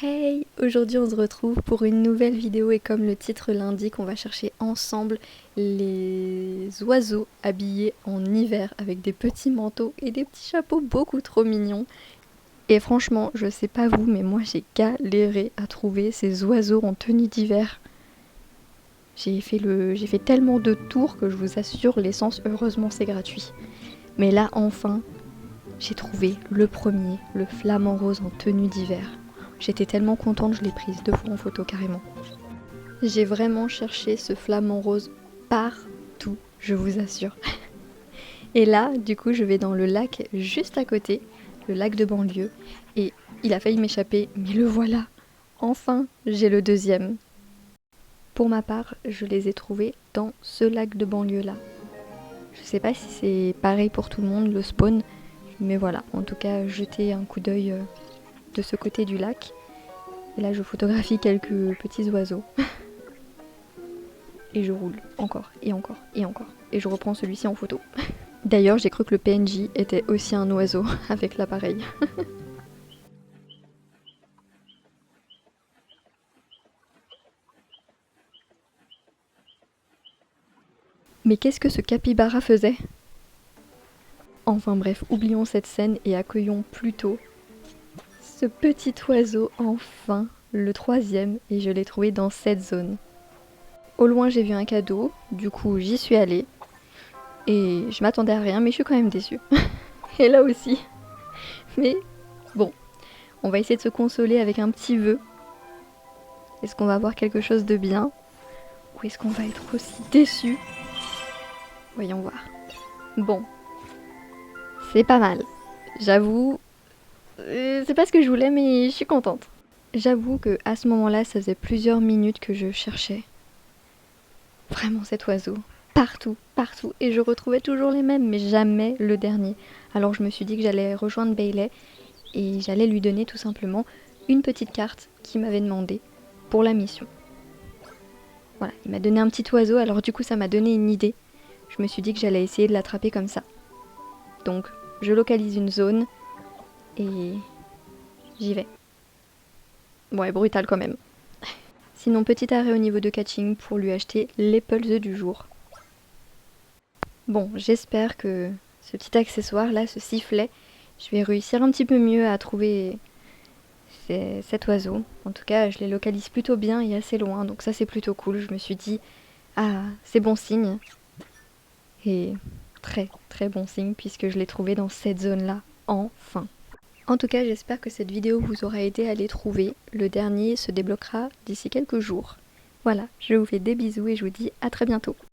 Hey! Aujourd'hui on se retrouve pour une nouvelle vidéo et comme le titre l'indique, on va chercher ensemble les oiseaux habillés en hiver avec des petits manteaux et des petits chapeaux beaucoup trop mignons. Et franchement, je sais pas vous, mais moi j'ai galéré à trouver ces oiseaux en tenue d'hiver. J'ai fait tellement de tours que je vous assure, l'essence, heureusement c'est gratuit. Mais là enfin, j'ai trouvé le premier, le flamant rose en tenue d'hiver. J'étais tellement contente, je l'ai prise 2 fois en photo carrément. J'ai vraiment cherché ce flamant rose partout, je vous assure. Et là, du coup, je vais dans le lac juste à côté, le lac de banlieue, et il a failli m'échapper, mais le voilà. Enfin, j'ai le deuxième. Pour ma part, je les ai trouvés dans ce lac de banlieue là. Je sais pas si c'est pareil pour tout le monde, le spawn, mais voilà, en tout cas, jetez un coup d'œil de ce côté du lac. Et là, je photographie quelques petits oiseaux. Et je roule encore, et encore, et encore. Et je reprends celui-ci en photo. D'ailleurs, j'ai cru que le PNJ était aussi un oiseau avec l'appareil. Mais qu'est-ce que ce capybara faisait? Enfin bref, oublions cette scène et accueillons plutôt ce petit oiseau, enfin, le troisième, et je l'ai trouvé dans cette zone. Au loin, j'ai vu un cadeau, du coup j'y suis allée, et je m'attendais à rien, mais je suis quand même déçue. Et là aussi. Mais bon, on va essayer de se consoler avec un petit vœu. Est-ce qu'on va avoir quelque chose de bien? Ou est-ce qu'on va être aussi déçu? Voyons voir. Bon, c'est pas mal. J'avoue, c'est pas ce que je voulais, mais je suis contente. J'avoue que à ce moment-là, ça faisait plusieurs minutes que je cherchais vraiment cet oiseau. Partout, partout. Et je retrouvais toujours les mêmes, mais jamais le dernier. Alors je me suis dit que j'allais rejoindre Bailey et j'allais lui donner tout simplement une petite carte qu'il m'avait demandé pour la mission. Voilà, il m'a donné un petit oiseau, alors du coup ça m'a donné une idée. Je me suis dit que j'allais essayer de l'attraper comme ça. Donc je localise une zone et j'y vais. Ouais, brutal quand même. Sinon, petit arrêt au niveau de catching pour lui acheter les pulses du jour. Bon, j'espère que ce petit accessoire là, ce sifflet, je vais réussir un petit peu mieux à trouver cet oiseau. En tout cas, je les localise plutôt bien et assez loin, donc ça c'est plutôt cool. Je me suis dit, ah, c'est bon signe. Et très très bon signe puisque je l'ai trouvé dans cette zone-là, enfin. En tout cas, j'espère que cette vidéo vous aura aidé à les trouver. Le dernier se débloquera d'ici quelques jours. Voilà, je vous fais des bisous et je vous dis à très bientôt.